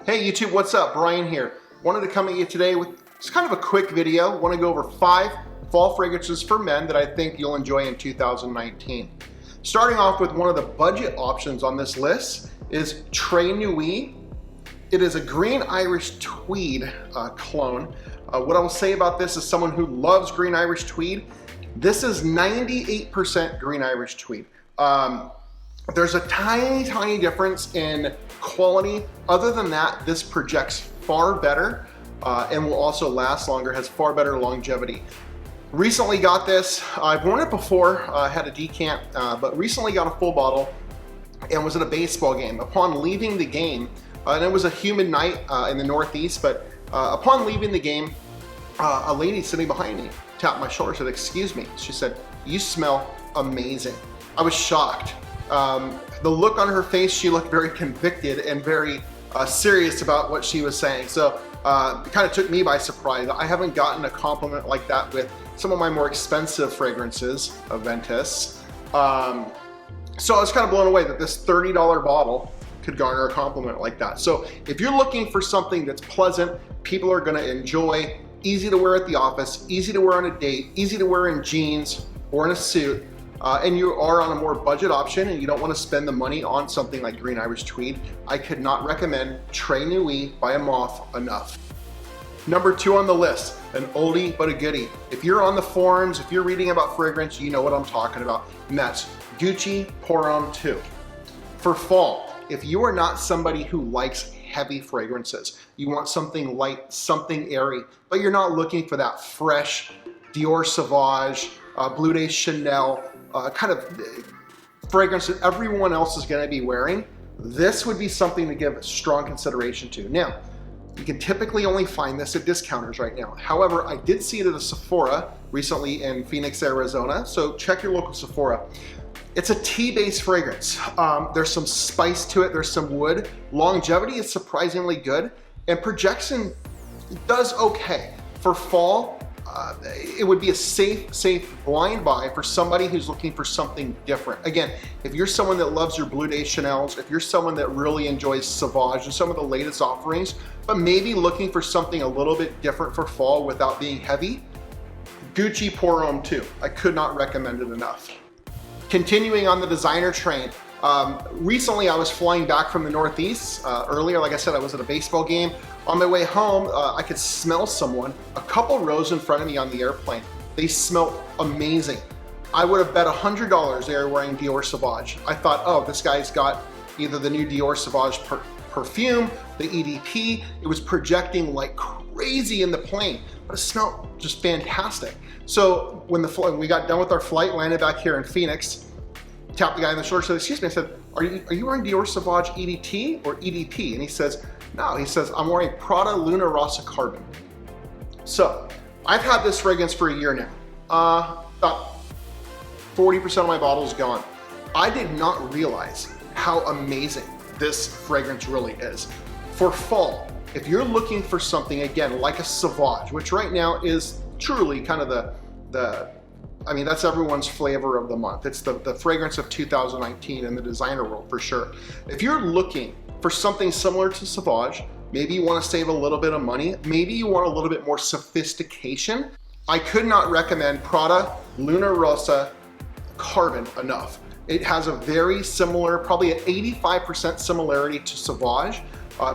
Hey YouTube, what's up? Brian here. Wanted to come at you today with just kind of a quick video. Want to go over 5 fall fragrances for men that I think you'll enjoy in 2019. Starting off with one of the budget options on this list is Très Nuit. It is a green Irish tweed cologne. What I will say about this is someone who loves green Irish tweed, this is 98% green Irish tweed. There's a tiny difference in quality. Other than that, this projects far better and will also last longer, has far better longevity. Recently got this, I've worn it before, had a decant, but recently got a full bottle and was at a baseball game. Upon leaving the game, and it was a humid night in the Northeast, but upon leaving the game, a lady sitting behind me tapped my shoulder, said, "Excuse me." She said, "You smell amazing." I was shocked. The look on her face, she looked very convicted and very serious about what she was saying. So it kind of took me by surprise. I haven't gotten a compliment like that with some of my more expensive fragrances, Aventus. So I was kind of blown away that this $30 bottle could garner a compliment like that. So if you're looking for something that's pleasant, people are gonna enjoy, easy to wear at the office, easy to wear on a date, easy to wear in jeans or in a suit, and you are on a more budget option and you don't want to spend the money on something like green Irish tweed, I could not recommend Très Nuit by Amoth enough. Number 2 on the list, an oldie but a goodie. If you're on the forums, if you're reading about fragrance, you know what I'm talking about, and that's Gucci Pour Homme 2. For fall, if you are not somebody who likes heavy fragrances, you want something light, something airy, but you're not looking for that fresh Dior Sauvage, Bleu de Chanel, kind of fragrance that everyone else is going to be wearing, this would be something to give strong consideration to. Now, you can typically only find this at discounters right now. However, I did see it at a Sephora recently in Phoenix, Arizona, so check your local Sephora. It's a tea-based fragrance. There's some spice to it, there's some wood. Longevity is surprisingly good, and projection does okay. For fall, it would be a safe blind buy for somebody who's looking for something different. Again, if you're someone that loves your Bleu de Chanel's, if you're someone that really enjoys Sauvage and some of the latest offerings, but maybe looking for something a little bit different for fall without being heavy, Gucci Pour Homme 2. I could not recommend it enough. Continuing on the designer train, recently I was flying back from the Northeast. Earlier, like I said, I was at a baseball game. On my way home, I could smell someone a couple rows in front of me on the airplane. They smelled amazing. I would have bet $100 they were wearing Dior Sauvage. I thought, oh, this guy's got either the new Dior Sauvage perfume, the EDP. It was projecting like crazy in the plane, but it smelled just fantastic. So when we got done with our flight, landed back here in Phoenix, tapped the guy on the shoulder, said, "Excuse me," I said, are you wearing Dior Sauvage EDT or EDP? And he says, "No," he says, "I'm wearing Prada Luna Rossa Carbon." So I've had this fragrance for a year now. About 40% of my bottle is gone. I did not realize how amazing this fragrance really is. For fall, if you're looking for something, again, like a Sauvage, which right now is truly kind of I mean, that's everyone's flavor of the month. It's the fragrance of 2019 in the designer world for sure. If you're looking for something similar to Sauvage, maybe you want to save a little bit of money, maybe you want a little bit more sophistication, I could not recommend Prada Luna Rossa Carbon enough. It has a very similar, probably an 85% similarity to Sauvage.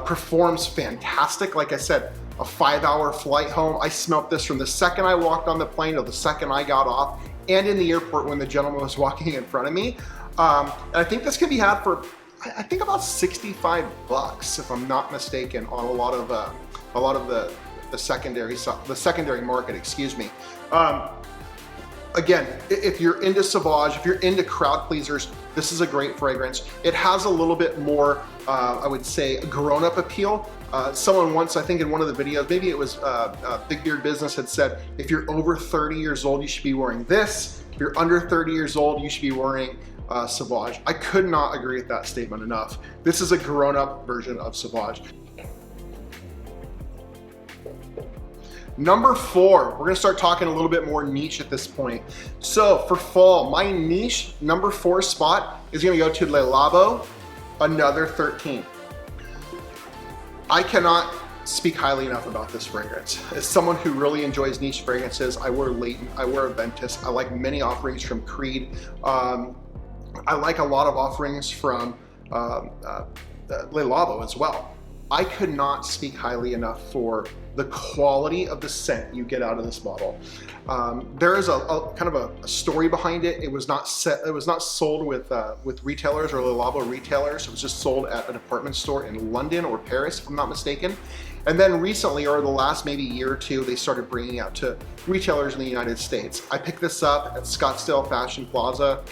Performs fantastic. Like I said, a 5-hour flight home. I smelt this from the second I walked on the plane to the second I got off, and in the airport when the gentleman was walking in front of me. And I think this can be had for, I think about $65, if I'm not mistaken, on a lot of the secondary market. Excuse me. Again, if you're into Sauvage, if you're into crowd pleasers, this is a great fragrance. It has a little bit more, I would say, grown-up appeal. Someone once, I think in one of the videos, maybe it was Big Beard Business, had said, if you're over 30 years old, you should be wearing this. If you're under 30 years old, you should be wearing Sauvage. I could not agree with that statement enough. This is a grown-up version of Sauvage. Number 4, we're gonna start talking a little bit more niche at this point. So for fall, my niche number 4 spot is gonna go to Le Labo Another 13. I cannot speak highly enough about this fragrance. As someone who really enjoys niche fragrances, I wear Layton, I wear Aventus, I like many offerings from Creed. I like a lot of offerings from Le Labo as well. I could not speak highly enough for the quality of the scent you get out of this bottle. There is a kind of a story behind it. It was not sold with retailers or Le Labo retailers. It was just sold at a department store in London or Paris, if I'm not mistaken. And then recently, or the last maybe year or two, they started bringing it out to retailers in the United States. I picked this up at Scottsdale Fashion Plaza.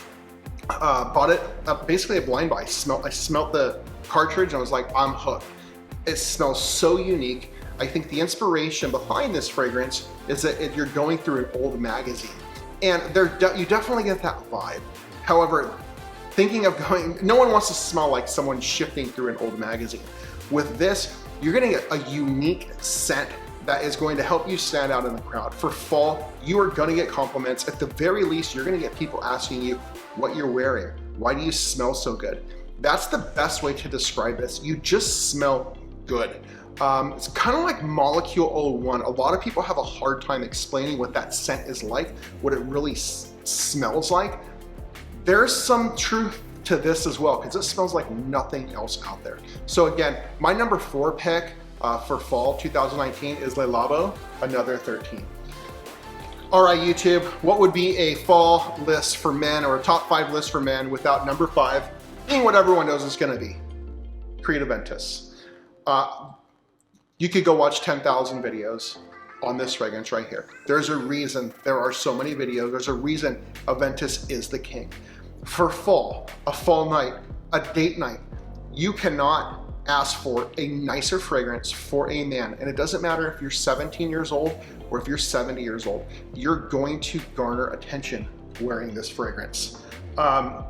Bought it basically a blind buy. I smelt the cartridge and I was like, I'm hooked. It smells so unique. I think the inspiration behind this fragrance is that you're going through an old magazine, and you definitely get that vibe. However, thinking of no one wants to smell like someone shifting through an old magazine. With this, you're gonna get a unique scent that is going to help you stand out in the crowd. For fall, you are gonna get compliments. At the very least, you're gonna get people asking you what you're wearing. Why do you smell so good? That's the best way to describe this. You just smell good. It's kind of like Molecule 01. A lot of people have a hard time explaining what that scent is like, what it really smells like. There's some truth to this as well, because it smells like nothing else out there. So again, my number 4 pick for fall 2019 is Le Labo, Another 13. All right, YouTube, what would be a fall list for men, or a top 5 list for men without number 5 being what everyone knows it's gonna be? Creed Aventus. You could go watch 10,000 videos on this fragrance right here. There's a reason there are so many videos. There's a reason Aventus is the king. For fall, a fall night, a date night, you cannot ask for a nicer fragrance for a man. And it doesn't matter if you're 17 years old or if you're 70 years old, you're going to garner attention wearing this fragrance. I'm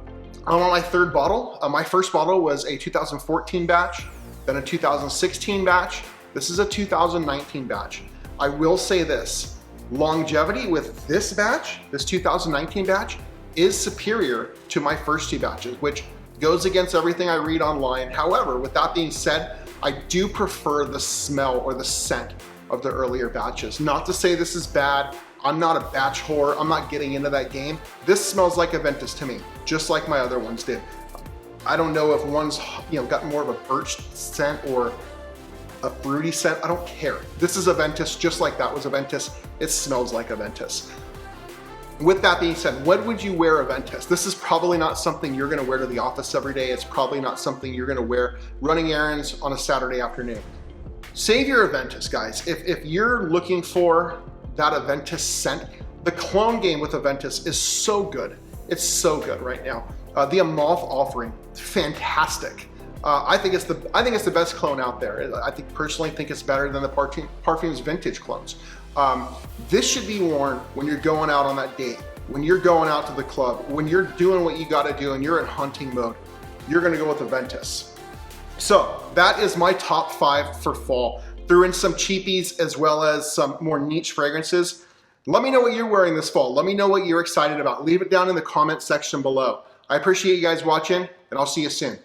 on my 3rd bottle. My first bottle was a 2014 batch, then a 2016 batch. This is a 2019 batch. I will say this, longevity with this batch, this 2019 batch, is superior to my first 2 batches, which goes against everything I read online. However, with that being said, I do prefer the smell or the scent of the earlier batches. Not to say this is bad. I'm not a batch whore. I'm not getting into that game. This smells like Aventus to me, just like my other ones did. I don't know if one's got more of a birch scent or a fruity scent. I don't care. This is Aventus, just like that was Aventus. It smells like Aventus. With that being said, when would you wear Aventus? This is probably not something you're gonna wear to the office every day. It's probably not something you're gonna wear running errands on a Saturday afternoon. Save your Aventus, guys. If you're looking for that Aventus scent, the cologne game with Aventus is so good. It's so good right now. The Amalfi offering, fantastic. I think it's the best cologne out there. I personally think it's better than the Parfums vintage clones. This should be worn when you're going out on that date, when you're going out to the club, when you're doing what you gotta do and you're in hunting mode, you're gonna go with Aventus. So that is my top 5 for fall. Threw in some cheapies as well as some more niche fragrances. Let me know what you're wearing this fall. Let me know what you're excited about. Leave it down in the comment section below. I appreciate you guys watching, and I'll see you soon.